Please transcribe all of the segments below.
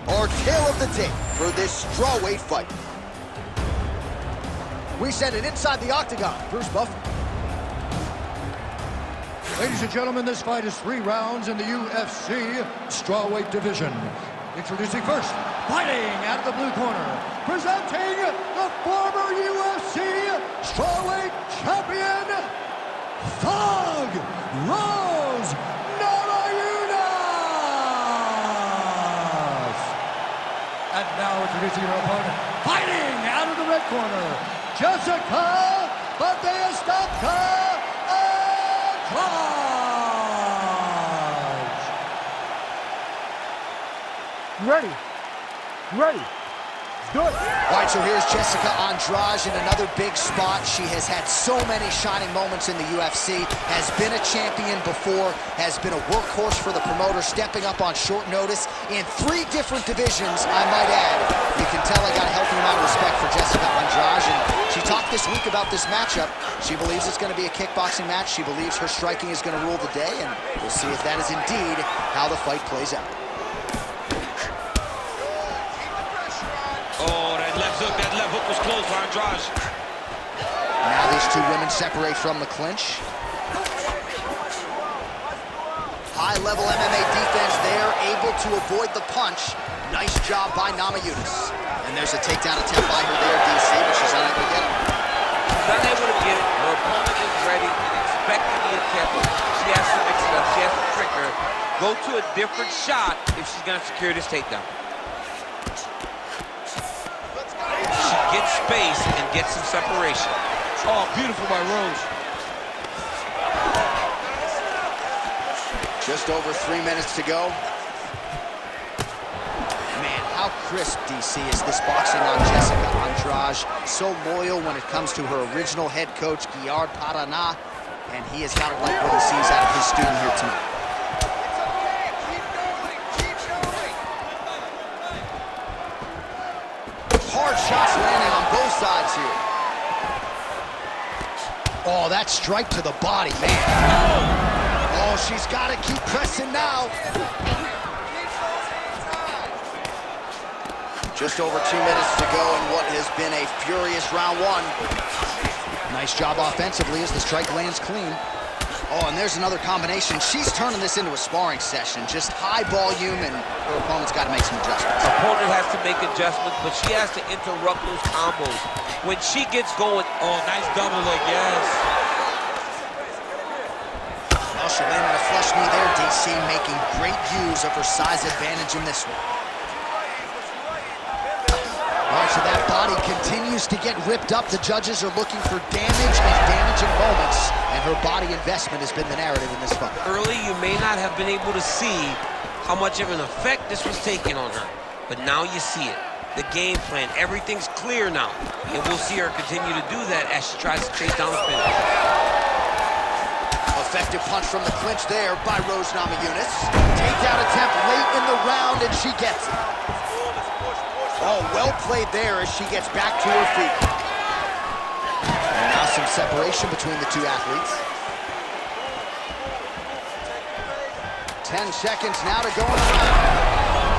Our tale of the tape for this strawweight fight. We send it inside the octagon. Bruce Buffer. Ladies and gentlemen, this fight is 3 rounds in the UFC strawweight division. Introducing first, fighting out of the blue corner, presenting the former UFC strawweight champion, Thug Rose Namajunas. And now introducing her opponent, fighting out of the red corner, Jessica Batista. Ready. Do it. All right, so here's Jessica Andrade in another big spot. She has had so many shining moments in the UFC, has been a champion before, has been a workhorse for the promoter, stepping up on short notice in 3 different divisions, I might add. You can tell I got a healthy amount of respect for Jessica Andrade, and she talked this week about this matchup. She believes it's going to be a kickboxing match. She believes her striking is going to rule the day, and we'll see if that is indeed how the fight plays out. That left hook was close for Andrade. Now these 2 women separate from the clinch. High-level MMA defense there, able to avoid the punch. Nice job by Namajunas. And there's a takedown attempt by her there, DC, but she's not able to get it. She's not able to get it. Her opponent is ready and expecting the attempt. She has to mix it up. She has to trick her. Go to a different shot if she's going to secure this takedown. Get space and get some separation. Oh, beautiful by Rose. Just over 3 minutes to go. Man, how crisp, DC, is this boxing on Jessica Andrade. So loyal when it comes to her original head coach, Guillard Parana, and he has got to like what he sees out of his student here tonight. Hard shots landing on both sides here. Oh, that strike to the body, man. Oh, she's got to keep pressing now. Just over 2 minutes to go in what has been a furious round 1. Nice job offensively as the strike lands clean. Oh, and there's another combination. She's turning this into a sparring session. Just high volume, and her opponent's got to make some adjustments. Opponent has to make adjustments, but she has to interrupt those combos. When she gets going, oh, nice double leg, yes. Well, she landed a flush knee there, DC, making great use of her size advantage in this one. All right, so that body continues to get ripped up. The judges are looking for damage and damaging moments, and her body investment has been the narrative in this fight. Early, you may not have been able to see how much of an effect this was taking on her, but now you see it. The game plan, everything's clear now, and we'll see her continue to do that as she tries to chase down the finish. Effective punch from the clinch there by Rose Namajunas. Takedown attempt late in the round, and she gets it. Oh, well played there as she gets back to her feet. And now some separation between the 2 athletes. 10 seconds now to go in the round.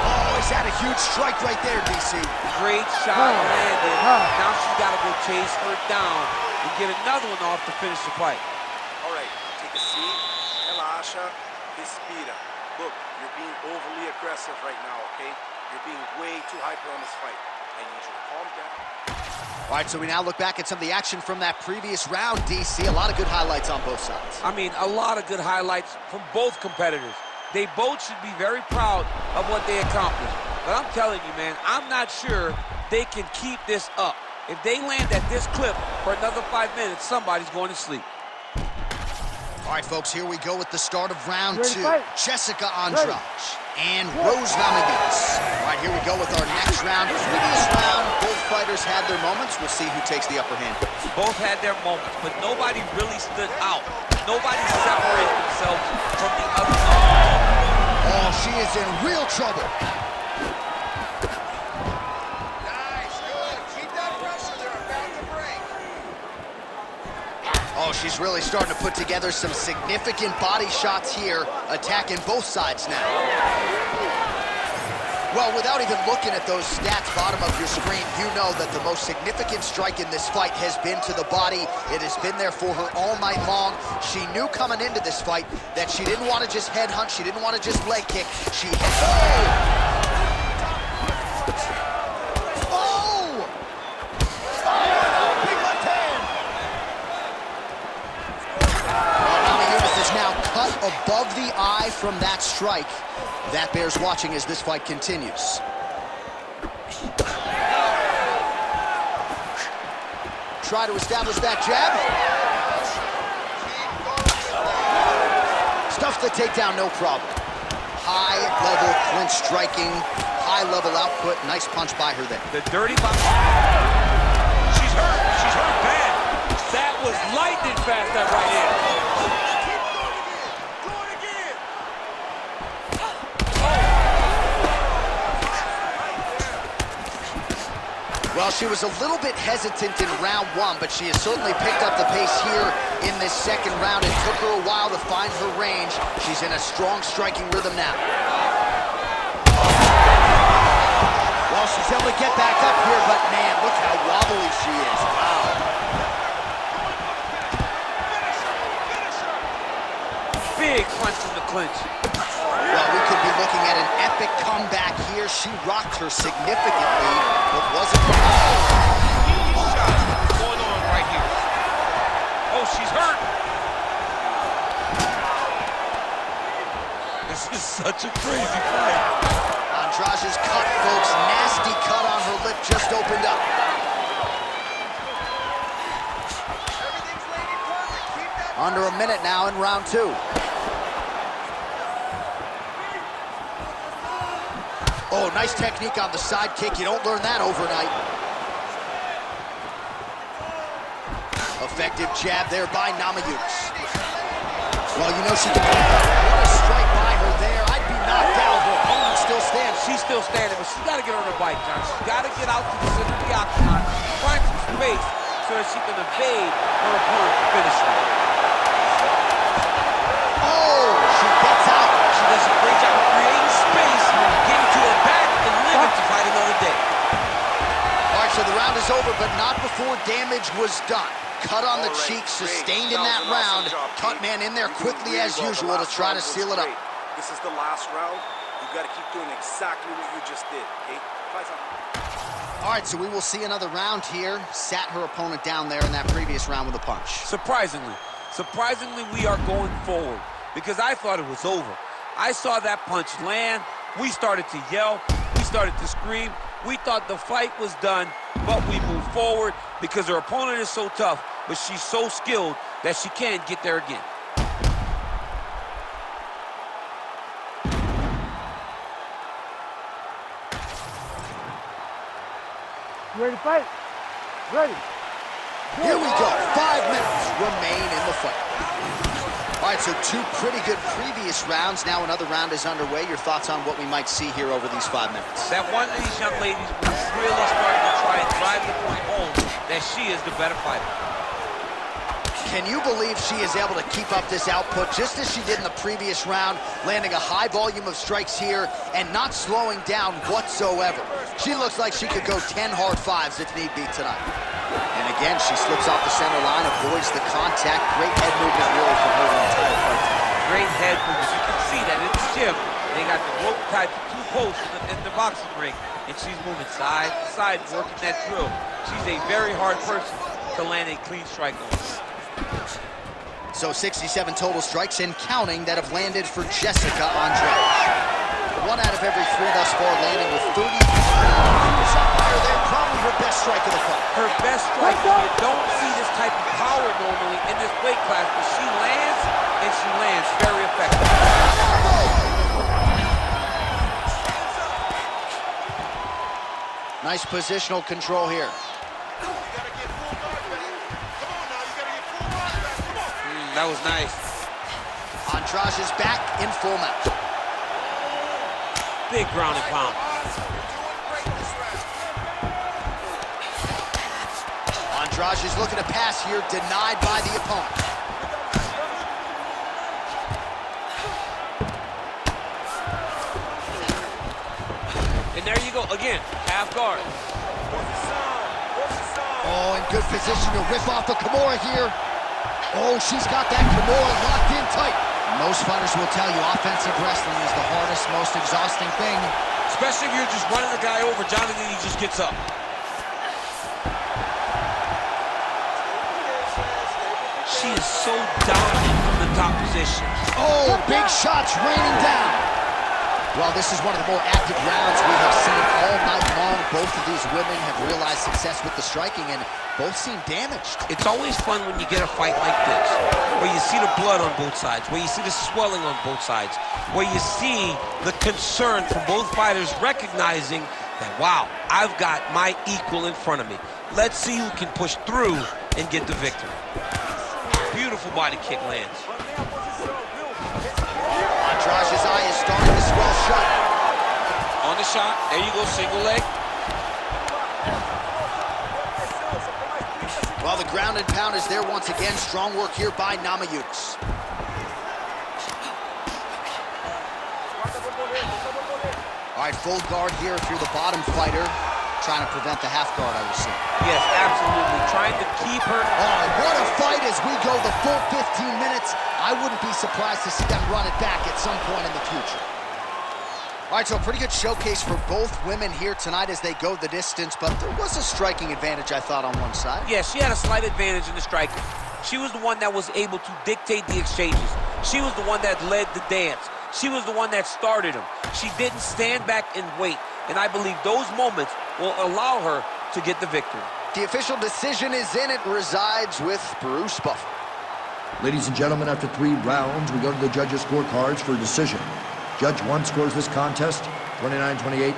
Oh, he's had a huge strike right there, DC. Great shot landed. Now she's got to go chase her down and get another one off to finish the fight. All right, take a seat. Relaxa. Respira. Look, you're being overly aggressive right now, okay? You're being way too hyper on this fight. I need you to calm down. All right, so we now look back at some of the action from that previous round, DC. A lot of good highlights on both sides. I mean, a lot of good highlights from both competitors. They both should be very proud of what they accomplished. But I'm telling you, man, I'm not sure they can keep this up. If they land at this clip for another 5 minutes, somebody's going to sleep. All right, folks, here we go with the start of round 2. Jessica Andrade and Rose Namajunas. All right, here we go with our next round. Previous round, both fighters had their moments. We'll see who takes the upper hand. Both had their moments, but nobody really stood out. Nobody separated themselves from the other. Oh, she is in real trouble. Nice, good. Keep that pressure. They're about to break. Oh, she's really starting to put together some significant body shots here, attacking both sides now. Well, without even looking at those stats bottom of your screen, you know that the most significant strike in this fight has been to the body. It has been there for her all night long. She knew coming into this fight that she didn't want to just headhunt, she didn't want to just leg kick. She big left hand! Namajunas is now cut above the eye from that strike. That bears watching as this fight continues. Try to establish that jab. Stuffs the takedown, no problem. High-level clinch striking, high-level output. Nice punch by her there. The dirty box. She's hurt. She's hurt bad. That was lightning fast, that right hand. Well, she was a little bit hesitant in round one, but she has certainly picked up the pace here in this second round. It took her a while to find her range. She's in a strong striking rhythm now. Well, she's able to get back up here, but man, look how wobbly she is. Wow. Big punch from the clinch. Well, we could be looking at an epic comeback here. She rocked her significantly, but wasn't What's going on right here? Oh, she's hurt. This is such a crazy fight. Andrade's cut, folks. Nasty cut on her lip just opened up. Under a minute now in round two. Oh, nice technique on the side kick. You don't learn that overnight. Effective jab there by Namajunas. Well, you know she can. What a strike by her there. I'd be knocked out. Her opponent still stands. She's still standing, but she's got to get on her bike, John. She's got to get out to the center of the octagon, find some space so that she can evade her opponent's finish line. Oh, she gets out. She does a great job of creating space, getting to her back, and living to fight another day. All right, so the round is over, but not before damage was done. Cut on the cheek, sustained in that round. Cut man in there quickly as usual to try to seal it up. This is the last round. You've got to keep doing exactly what you just did, okay? All right, so we will see another round here. Sat her opponent down there in that previous round with a punch. Surprisingly, we are going forward because I thought it was over. I saw that punch land. We started to yell. We started to scream. We thought the fight was done, but we moved forward because her opponent is so tough, but she's so skilled that she can't get there again. You ready to fight? Ready. Here we go. 5 minutes remain in the fight. All right, so two pretty good previous rounds. Now another round is underway. Your thoughts on what we might see here over these 5 minutes? That one of these young ladies was really starting to try and drive the point home that she is the better fighter. Can you believe she is able to keep up this output just as she did in the previous round, landing a high volume of strikes here and not slowing down whatsoever? She looks like she could go 10 hard fives if need be tonight. And again, she slips off the center line, avoids the contact. Great head movement really from her the entire fight. Great head movement. You can see that in the gym. They got the rope tied to 2 posts in the boxing ring, and she's moving side to side, working that drill. She's a very hard person to land a clean strike on. So 67 total strikes and counting that have landed for Jessica Andrade. 1 out of every 3 thus far landing with 30. They're probably her best strike of the fight. Her best strike. You don't see this type of power normally in this weight class, but she lands, and she lands very effective. Nice positional control here. That was nice. Andrade is back in full mount. Big ground and pound. Andrade is looking to pass here, denied by the opponent. And there you go, again, half guard. Oh, in good position to rip off the Kimura here. Oh, she's got that Kimura locked in tight. Most fighters will tell you offensive wrestling is the hardest, most exhausting thing. Especially if you're just running the guy over, Jonathan, he just gets up. She is so dominant from the top position. Oh, big shots raining down. Well, this is one of the more active rounds we have seen all night long. Both of these women have realized success with the striking, and both seem damaged. It's always fun when you get a fight like this, where you see the blood on both sides, where you see the swelling on both sides, where you see the concern from both fighters recognizing that, wow, I've got my equal in front of me. Let's see who can push through and get the victory. Beautiful body kick lands. Andrade's eye is starting to swell shut. On the shot, there you go, single leg. Well, the ground and pound is there once again. Strong work here by Namajunas. All right, full guard here if you're the bottom fighter. Trying to prevent the half guard, I would say. Yes, absolutely. Trying to keep her. Oh, what a fight as we go the full 15 minutes. I wouldn't be surprised to see them run it back at some point in the future. All right, so a pretty good showcase for both women here tonight as they go the distance, but there was a striking advantage, I thought, on one side. Yes, she had a slight advantage in the striking. She was the one that was able to dictate the exchanges. She was the one that led the dance. She was the one that started them. She didn't stand back and wait, and I believe those moments will allow her to get the victory. The official decision is in. It resides with Bruce Buffer. Ladies and gentlemen, after 3 rounds, we go to the judges' scorecards for a decision. Judge 1 scores this contest, 29-28,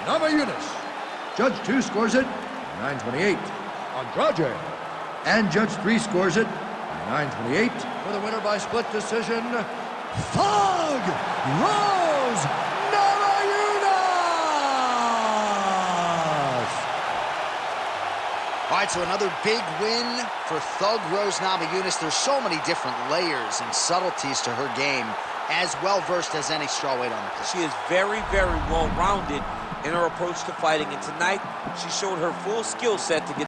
Namajunas. Judge 2 scores it, 9-28, Andrade. And Judge 3 scores it, 9-28. For the winner by split decision, Thug Rose Namajunas! All right, so another big win for Thug Rose Namajunas. There's so many different layers and subtleties to her game, as well-versed as any strawweight on the court. She is very, very well-rounded in her approach to fighting, and tonight she showed her full skill set to get